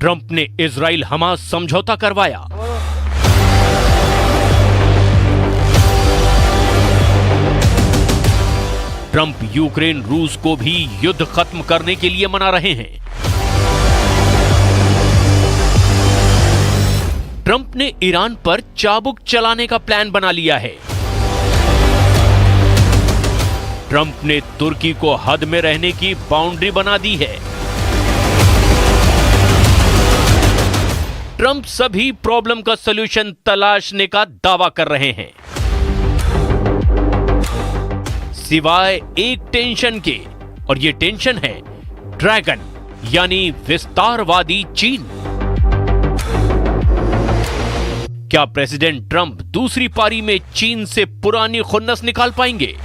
Trump ने Israel Hamas समझौता करवाया। ट्रंप यूक्रेन रूस को भी युद्ध खत्म करने के लिए मना रहे हैं। ट्रंप ने ईरान पर चाबुक चलाने का प्लान बना लिया है। ट्रंप ने तुर्की को हद में रहने की बाउंड्री बना दी है। ट्रंप सभी प्रॉब्लम का सॉल्यूशन तलाशने का दावा कर रहे हैं, सिवाय एक टेंशन के, और ये टेंशन है ड्रैगन यानी विस्तारवादी चीन। क्या प्रेसिडेंट ट्रंप दूसरी पारी में चीन से पुरानी खुन्नस निकाल पाएंगे?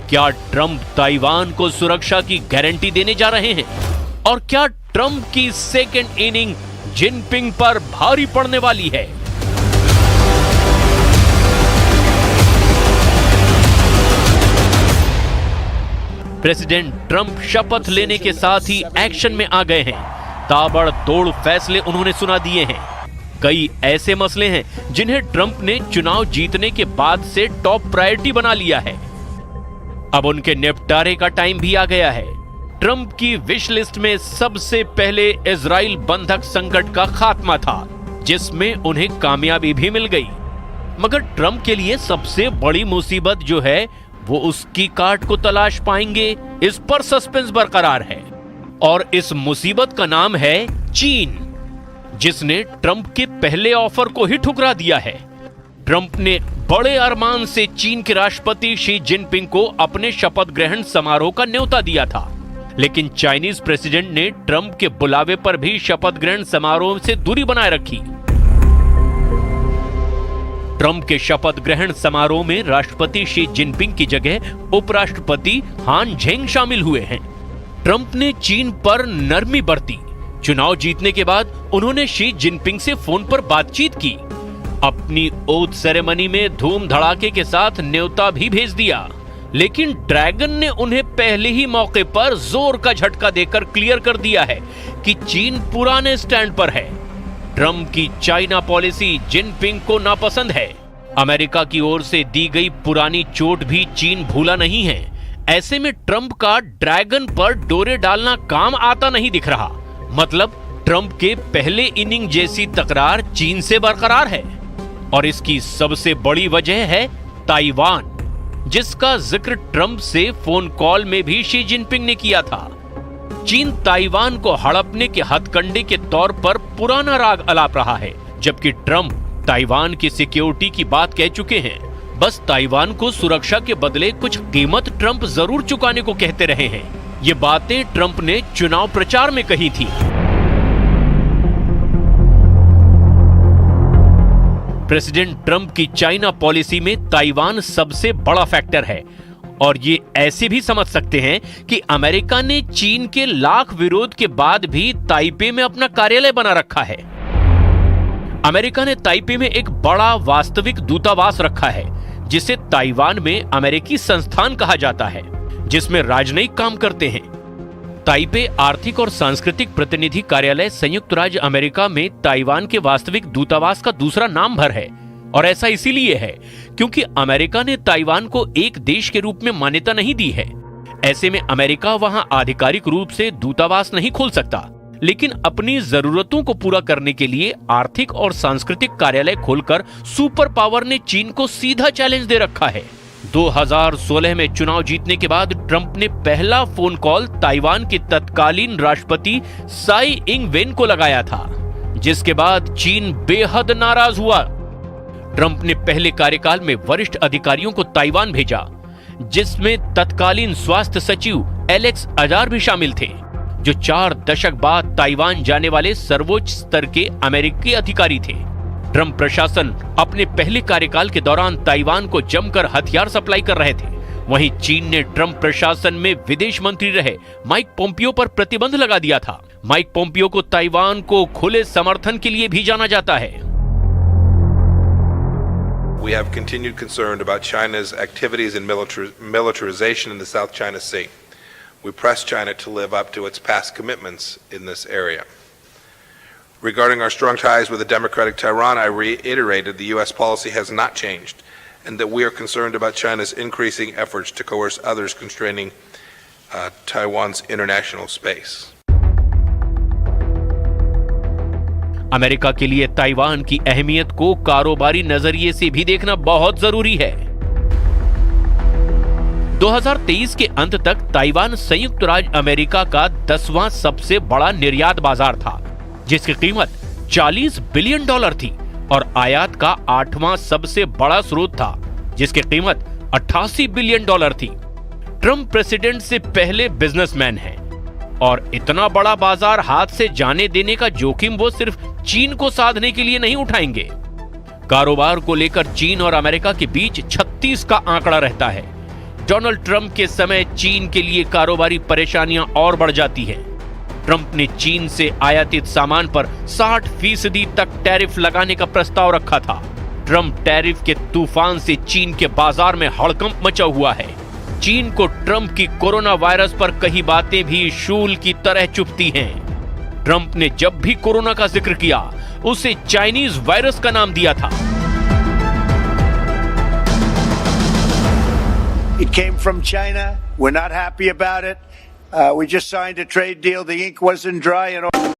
क्या ट्रंप ताइवान को सुरक्षा की गारंटी देने जा रहे हैं? और क्या ट्रंप की सेकेंड इनिंग जिनपिंग पर भारी पड़ने वाली है? प्रेसिडेंट ट्रंप शपथ लेने के साथ ही एक्शन में आ गए हैं। ताबड़तोड़ फैसले उन्होंने सुना दिए हैं। कई ऐसे मसले हैं जिन्हें ट्रंप ने चुनाव जीतने के बाद से टॉप प्रायोरिटी बना लिया है। अब उनके निपटारे का टाइम भी आ गया है। ट्रंप की विश लिस्ट में सबसे पहले इजराइल बंधक संकट का खात्मा था, जिसमें उन्हें कामयाबी भी मिल गई। मगर ट्रंप के लिए सबसे बड़ी मुसीबत जो है वो उसकी काट को तलाश पाएंगे, इस पर सस्पेंस बरकरार है। और इस मुसीबत का नाम है चीन, जिसने ट्रंप के पहले ऑफर को ही ठुकरा दिया है। ट्रंप ने बड़े अरमान से चीन के राष्ट्रपति शी जिनपिंग को अपने शपथ ग्रहण समारोह का न्योता दिया था, लेकिन चाइनीज प्रेसिडेंट ने ट्रंप के बुलावे पर भी शपथ ग्रहण समारोह से दूरी बनाए रखी। ट्रंप के शपथ ग्रहण समारोह में राष्ट्रपति शी जिनपिंग की जगह उपराष्ट्रपति हान झेंग शामिल हुए हैं। ट्रंप ने चीन पर नरमी बरती। चुनाव जीतने के बाद उन्होंने शी जिनपिंग से फोन पर बातचीत की। अपनी ओथ सेरेमनी में धूम धड़ाके के साथ न्योता भी भेज दिया, लेकिन ड्रैगन ने उन्हें पहले ही मौके पर जोर का झटका देकर क्लियर कर दिया है कि चीन पुराने स्टैंड पर है। ट्रंप की चाइना पॉलिसी जिनपिंग को नापसंद है। अमेरिका की ओर से दी गई पुरानी चोट भी चीन भूला नहीं है। ऐसे में ट्रंप का ड्रैगन पर डोरे डालना काम आता नहीं दिख रहा। मतलब ट्रंप के पहले इनिंग जैसी तकरार चीन से बरकरार है। और इसकी सबसे बड़ी वजह है ताइवान, जिसका जिक्र ट्रंप से फोन कॉल में भी शी जिनपिंग ने किया था। चीन ताइवान को हड़पने के हथकंडे के तौर पर पुराना राग अलाप रहा है, जबकि ट्रंप ताइवान की सिक्योरिटी की बात कह चुके हैं। बस ताइवान को सुरक्षा के बदले कुछ कीमत ट्रंप जरूर चुकाने को कहते रहे हैं। ये बातें ट्रंप ने चुनाव प्रचार में कही थी। प्रेसिडेंट ट्रंप की चाइना पॉलिसी में ताइवान सबसे बड़ा फैक्टर है, और ये ऐसे भी समझ सकते हैं कि अमेरिका ने चीन के लाख विरोध के बाद भी ताइपे में अपना कार्यालय बना रखा है। अमेरिका ने ताइपे में एक बड़ा वास्तविक दूतावास रखा है, जिसे ताइवान में अमेरिकी संस्थान कहा जाता है, जिसमें राजनयिक काम करते हैं। ताइपे आर्थिक और सांस्कृतिक प्रतिनिधि कार्यालय संयुक्त राज्य अमेरिका में ताइवान के वास्तविक दूतावास का दूसरा नाम भर है। और ऐसा इसीलिए है क्योंकि अमेरिका ने ताइवान को एक देश के रूप में मान्यता नहीं दी है। ऐसे में अमेरिका वहां आधिकारिक रूप से दूतावास नहीं खोल सकता, लेकिन अपनी जरूरतों को पूरा करने के लिए आर्थिक और सांस्कृतिक कार्यालय खोलकर सुपर पावर ने चीन को सीधा चैलेंज दे रखा है। 2016 में चुनाव जीतने के बाद ट्रंप ने पहला फोन कॉल ताइवान के तत्कालीन राष्ट्रपति साई इंग वेन को लगाया था, जिसके बाद चीन बेहद नाराज हुआ। ट्रंप ने पहले कार्यकाल में वरिष्ठ अधिकारियों को ताइवान भेजा, जिसमें तत्कालीन स्वास्थ्य सचिव एलेक्स अजार भी शामिल थे, जो 4 दशक बाद ताइवान जाने वाले सर्वोच्च स्तर के अमेरिकी अधिकारी थे। ट्रंप प्रशासन अपने पहले कार्यकाल के दौरान ताइवान को जमकर हथियार सप्लाई कर रहे थे। वहीं चीन ने ट्रंप प्रशासन में विदेश मंत्री रहे माइक पोम्पियो पर प्रतिबंध लगा दिया था। माइक पोम्पियो को ताइवान को खुले समर्थन के लिए भी जाना जाता है। We have continued concern about China's activities in militarization in the South China Sea. We press China to live up to its past commitments in this area. Regarding our strong ties with the democratic Tehran, I reiterated the U.S. policy has not changed and that we are concerned about China's increasing efforts to coerce others, constraining Taiwan's international space. America के लिए Taiwan की अहमियत को कारोबारी नजरिए से भी देखना बहुत जरूरी है। 2023 के अंत तक ताइवान संयुक्त राज्य अमेरिका का 10वां सबसे बड़ा निर्यात बाजार था, जिसकी कीमत $40 बिलियन थी और आयात का 8वां सबसे बड़ा स्रोत था, जिसकी कीमत $88 बिलियन थी। ट्रंप प्रेसिडेंट से पहले बिजनेसमैन हैं और इतना बड़ा बाजार हाथ से जाने देने का जोखिम वो सिर्फ चीन को साधने के लिए नहीं उठाएंगे। कारोबार को लेकर चीन और अमेरिका के बीच 36 का आंकड़ा रहता है। डोनाल्ड ट्रंप के समय चीन के लिए कारोबारी परेशानियां और बढ़ जाती हैं। ट्रंप ने चीन से आयातित सामान पर 60% तक टैरिफ लगाने का प्रस्ताव रखा था। ट्रंप टैरिफ के तूफान से चीन के बाजार में हड़कंप मचा हुआ है। चीन को ट्रंप की कोरोना वायरस पर कही बातें भी शूल की तरह चुभती हैं। ट्रंप ने जब भी कोरोना का जिक्र किया, उसे चाइनीज वायरस का नाम दिया था। It came from China. We're not happy about it. We just signed a trade deal. The ink wasn't dry and all.